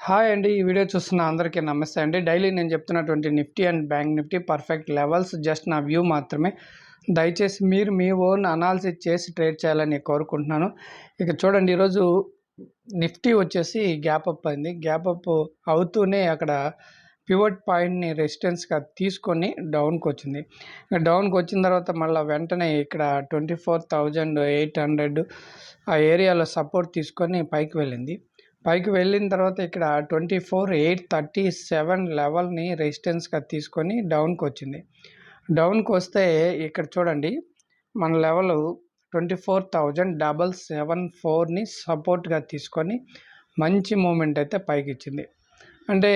Hi అండి. ఈ video చూస్తున్న అందరికీ నమస్తే అండి. డైలీ నేను చెప్తున్నటువంటి Nifty and bank Nifty perfect levels just నా వ్యూ మాత్రమే. దయచేసి మీరు మీ ఓన్ అనాలిసిస్ చేసి ట్రేడ్ చేయాలని కోరుకుంటున్నాను. ఇక చూడండి, ఈరోజు నిఫ్టీ వచ్చేసి గ్యాప్ అప్ అయింది. గ్యాప్ అప్ అవుతూనే అక్కడ పివట్ పాయింట్ని రెసిస్టెన్స్గా తీసుకొని డౌన్కి వచ్చింది. డౌన్కి వచ్చిన తర్వాత మళ్ళీ వెంటనే ఇక్కడ 24,800 ఆ ఏరియాలో సపోర్ట్ తీసుకొని పైకి వెళ్ళింది. పైకి వెళ్ళిన తర్వాత ఇక్కడ 24,837 లెవెల్ని రెసిస్టెన్స్గా తీసుకొని డౌన్కి వచ్చింది. డౌన్కి వస్తే ఇక్కడ చూడండి, మన లెవెల్ 24,774ని సపోర్ట్గా తీసుకొని మంచి మూమెంట్ అయితే పైకి ఇచ్చింది. అంటే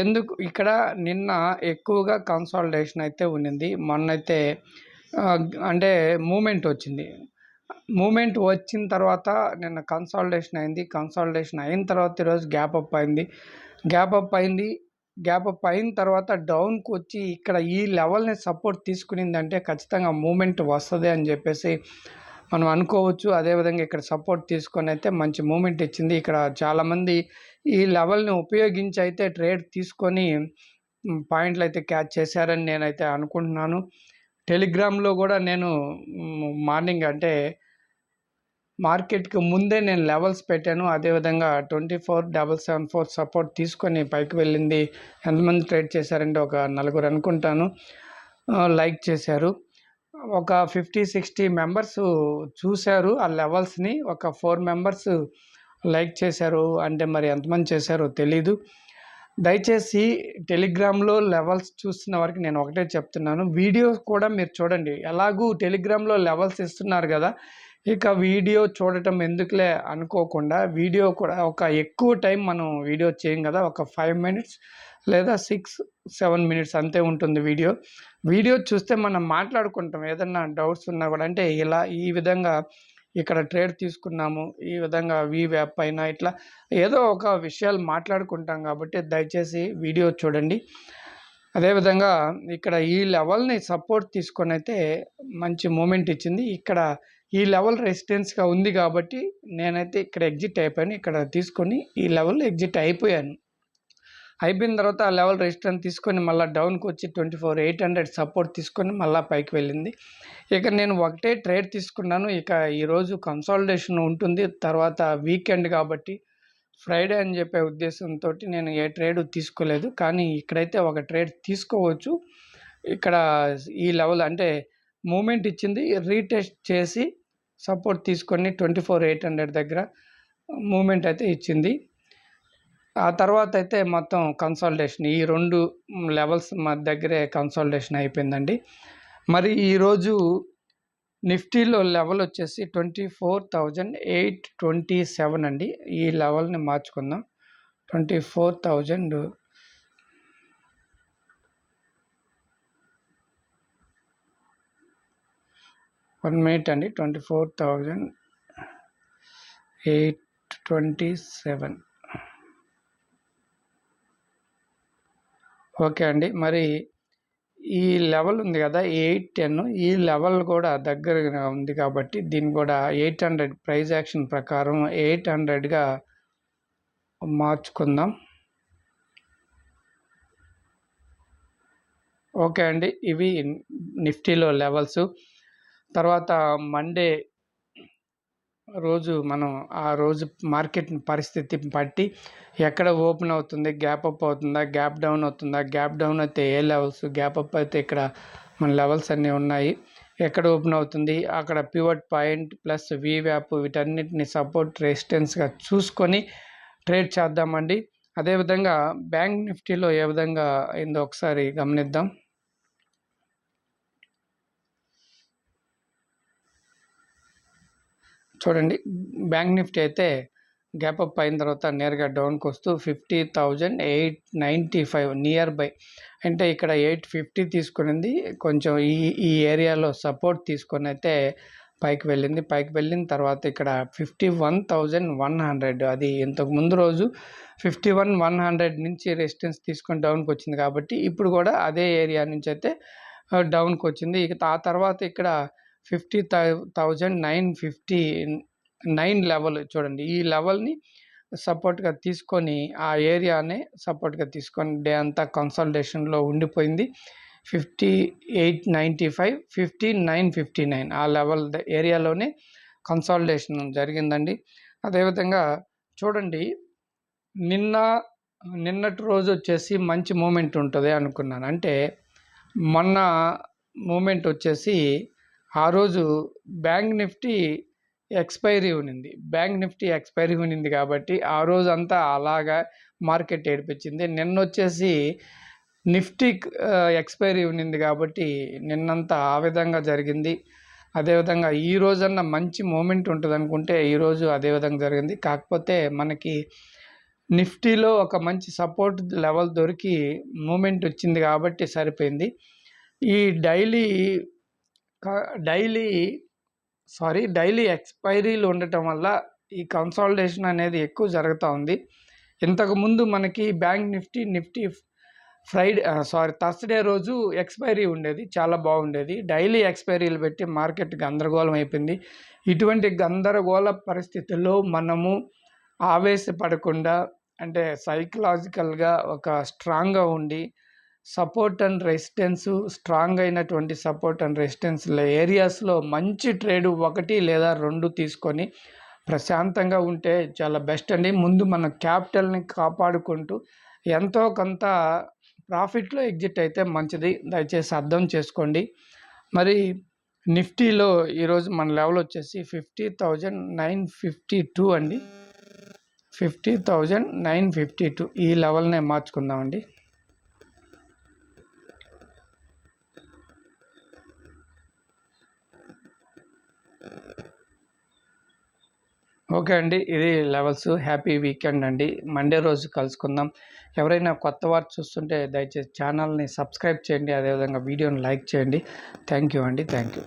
ఎందుకు ఇక్కడ నిన్న ఎక్కువగా కన్సాలిడేషన్ అయితే ఉన్నింది. మొన్నైతే అంటే మూమెంట్ వచ్చింది. మూమెంట్ వచ్చిన తర్వాత నిన్న కన్సాలిడేషన్ అయింది. కన్సాలిడేషన్ అయిన తర్వాత ఈరోజు గ్యాప్ అప్ అయింది. గ్యాప్ అప్ అయిన తర్వాత డౌన్కి వచ్చి ఇక్కడ ఈ లెవెల్ని సపోర్ట్ తీసుకునిందంటే ఖచ్చితంగా మూమెంట్ వస్తుంది అని చెప్పేసి మనం అనుకోవచ్చు. అదేవిధంగా ఇక్కడ సపోర్ట్ తీసుకొని అయితే మంచి మూమెంట్ ఇచ్చింది. ఇక్కడ చాలామంది ఈ లెవెల్ని ఉపయోగించి అయితే ట్రేడ్ తీసుకొని పాయింట్లు అయితే క్యాచ్ చేశారని నేనైతే అనుకుంటున్నాను. టెలిగ్రామ్లో కూడా నేను మార్నింగ్ అంటే మార్కెట్కి ముందే నేను లెవెల్స్ పెట్టాను. అదేవిధంగా 24,774 సపోర్ట్ తీసుకొని పైకి వెళ్ళింది. ఎంతమంది ట్రేడ్ చేశారంటే ఒక 4 అనుకుంటాను లైక్ చేశారు. ఒక 50-60 మెంబర్స్ చూశారు ఆ లెవెల్స్ని. ఒక 4 మెంబర్స్ లైక్ చేశారు. అంటే మరి ఎంతమంది చేశారో తెలీదు. దయచేసి టెలిగ్రామ్లో లెవెల్స్ చూస్తున్న వారికి నేను ఒకటే చెప్తున్నాను, వీడియో కూడా మీరు చూడండి. ఎలాగూ టెలిగ్రామ్లో లెవెల్స్ ఇస్తున్నారు కదా, ఇక వీడియో చూడటం ఎందుకులే అనుకోకుండా వీడియో కూడా ఒక ఎక్కువ టైం మనం వీడియో చేయం కదా, ఒక 5 మినిట్స్ లేదా 6-7 మినిట్స్ అంతే ఉంటుంది వీడియో చూస్తే మనం మాట్లాడుకుంటాం. ఏదన్నా డౌట్స్ ఉన్నా కూడా, అంటే ఇలా ఈ విధంగా ఇక్కడ ట్రేడ్ తీసుకున్నాము, ఈ విధంగా VWAP పైన ఇట్లా ఏదో ఒక విషయాలు మాట్లాడుకుంటాం. కాబట్టి దయచేసి వీడియో చూడండి. అదేవిధంగా ఇక్కడ ఈ లెవెల్ని సపోర్ట్ తీసుకొని అయితే మంచి మూమెంట్ ఇచ్చింది. ఇక్కడ ఈ లెవెల్ రెసిస్టెన్స్గా ఉంది కాబట్టి నేనైతే ఇక్కడ ఎగ్జిట్ అయిపోయాను. ఇక్కడ తీసుకొని ఈ లెవెల్ ఎగ్జిట్ అయిపోయిన తర్వాత ఆ లెవెల్ రెసిస్టెన్స్ తీసుకొని మళ్ళీ డౌన్కి వచ్చి 24,800 సపోర్ట్ తీసుకొని మళ్ళీ పైకి వెళ్ళింది. ఇక నేను ఒకటే ట్రేడ్ తీసుకున్నాను. ఇక ఈరోజు కన్సాలిడేషన్ ఉంటుంది, తర్వాత వీకెండ్ కాబట్టి ఫ్రైడే అని చెప్పే ఉద్దేశంతో నేను ఏ ట్రేడ్ తీసుకోలేదు. కానీ ఇక్కడైతే ఒక ట్రేడ్ తీసుకోవచ్చు. ఇక్కడ ఈ లెవెల్ అంటే మూమెంట్ ఇచ్చింది, రీటెస్ట్ చేసి సపోర్ట్ తీసుకొని 24,800 దగ్గర మూమెంట్ అయితే ఇచ్చింది. ఆ తర్వాత అయితే మొత్తం కన్సాలిడేషన్ ఈ 2 లెవెల్స్ దగ్గరే కన్సాలిడేషన్ అయిపోయిందండి. మరి ఈరోజు నిఫ్టీలో లెవెల్ వచ్చేసి 24,827 అండి. ఈ లెవెల్ని మార్చుకుందాం. 24,000 1 మినిట్ అండి. 24,827 ఓకే అండి. మరి ఈ లెవెల్ ఉంది కదా 810, ఈ లెవెల్ కూడా దగ్గరగా ఉంది కాబట్టి దీన్ని కూడా 800 ప్రైస్ యాక్షన్ ప్రకారం 800గా మార్చుకుందాం. ఓకే అండి, ఇవి నిఫ్టీలో లెవెల్స్. తర్వాత మండే రోజు మనం ఆ రోజు మార్కెట్ పరిస్థితి బట్టి ఎక్కడ ఓపెన్ అవుతుంది, గ్యాప్ అప్ అవుతుందా, గ్యాప్ డౌన్ అవుతుందా, గ్యాప్ డౌన్ అయితే ఏ లెవెల్స్, గ్యాప్ అప్ అయితే ఇక్కడ మన లెవెల్స్ అన్నీ ఉన్నాయి, ఎక్కడ ఓపెన్ అవుతుంది, అక్కడ పివట్ పాయింట్ ప్లస్ VWAP వీటన్నిటిని సపోర్ట్ రెసిస్టెన్స్గా చూసుకొని ట్రేడ్ చేద్దామండి. అదేవిధంగా బ్యాంక్ నిఫ్టీలో ఏ విధంగా అయిందో ఒకసారి గమనిద్దాం. చూడండి, బ్యాంక్ నిఫ్టీ అయితే గ్యాప్ అప్ అయిన తర్వాత నేరుగా డౌన్కి వస్తూ 50,895 నియర్ బై, అంటే ఇక్కడ 850 తీసుకునింది. కొంచెం ఈ ఏరియాలో సపోర్ట్ తీసుకొని అయితే పైకి వెళ్ళిన తర్వాత ఇక్కడ 51,100, అది ఇంతకు ముందు రోజు 51,100 నుంచి రెసిస్టెన్స్ తీసుకొని డౌన్కి వచ్చింది కాబట్టి ఇప్పుడు కూడా అదే ఏరియా నుంచి అయితే డౌన్కి వచ్చింది. ఇక ఆ తర్వాత ఇక్కడ 50,959 లెవెల్ చూడండి, ఈ లెవెల్ని సపోర్ట్‌గా తీసుకొని ఆ ఏరియానే సపోర్ట్‌గా తీసుకొని డే అంతా కన్సాలిడేషన్‌లో ఉండిపోయింది. 58.95, 59.59 ఆ లెవెల్ ఏరియాలోనే కన్సాలిడేషన్ జరిగిందండి. అదేవిధంగా చూడండి, నిన్నటి రోజు వచ్చేసి మంచి మూమెంట్ ఉంటుంది అనుకున్నాను. అంటే మొన్న మూమెంట్ వచ్చేసి ఆ రోజు బ్యాంక్ నిఫ్టీ ఎక్స్పైరీ ఉన్నింది కాబట్టి ఆ రోజంతా అలాగా మార్కెట్ ఏడిపించింది. నిన్నొచ్చేసి నిఫ్టీ ఎక్స్పైరీ ఉన్నింది కాబట్టి నిన్నంతా ఆ విధంగా జరిగింది. అదేవిధంగా ఈ రోజన్నా మంచి మూమెంట్ ఉంటుంది అనుకుంటే ఈరోజు అదే విధంగా జరిగింది. కాకపోతే మనకి నిఫ్టీలో ఒక మంచి సపోర్ట్ లెవెల్ దొరికి మూమెంట్ వచ్చింది కాబట్టి సరిపోయింది. ఈ డైలీ ఎక్స్పైరీలు ఉండటం వల్ల ఈ కన్సాలిడేషన్ అనేది ఎక్కువ జరుగుతూ ఉంది. ఇంతకుముందు మనకి బ్యాంక్ నిఫ్టీ థర్స్‌డే రోజు ఎక్స్పైరీ ఉండేది. చాలా బాగుండేది. డైలీ ఎక్స్పైరీలు పెట్టి మార్కెట్ గందరగోళం అయిపోయింది. ఇటువంటి గందరగోళ పరిస్థితుల్లో మనము ఆవేశపడకుండా, అంటే సైకలాజికల్‌గా ఒక స్ట్రాంగ్‌గా ఉండి సపోర్ట్ అండ్ రెసిస్టెన్స్ స్ట్రాంగ్ అయినటువంటి సపోర్ట్ అండ్ రెసిస్టెన్స్ ఏరియాస్‌లో మంచి ట్రేడ్ 1 లేదా 2 తీసుకొని ప్రశాంతంగా ఉంటే చాలా బెస్ట్ అండి. ముందు మన క్యాపిటల్‌ని కాపాడుకుంటూ ఎంతో కొంత ప్రాఫిట్‌లో ఎగ్జిట్ అయితే మంచిది. దయచేసి అర్థం చేసుకోండి. మరి నిఫ్టీలో ఈరోజు మన లెవెల్ వచ్చేసి 50,952 అండి. 50,952 ఈ లెవెల్నే మార్చుకుందామండి. ఓకే అండి, ఇది లెవెల్స్. హ్యాపీ వీకెండ్ అండి. మండే రోజు కలుసుకుందాం. ఎవరైనా కొత్త వారు చూస్తుంటే దయచేసి ఛానల్ని సబ్స్క్రైబ్ చేయండి. అదేవిధంగా వీడియోని లైక్ చేయండి. థ్యాంక్ యూ అండి. Thank you.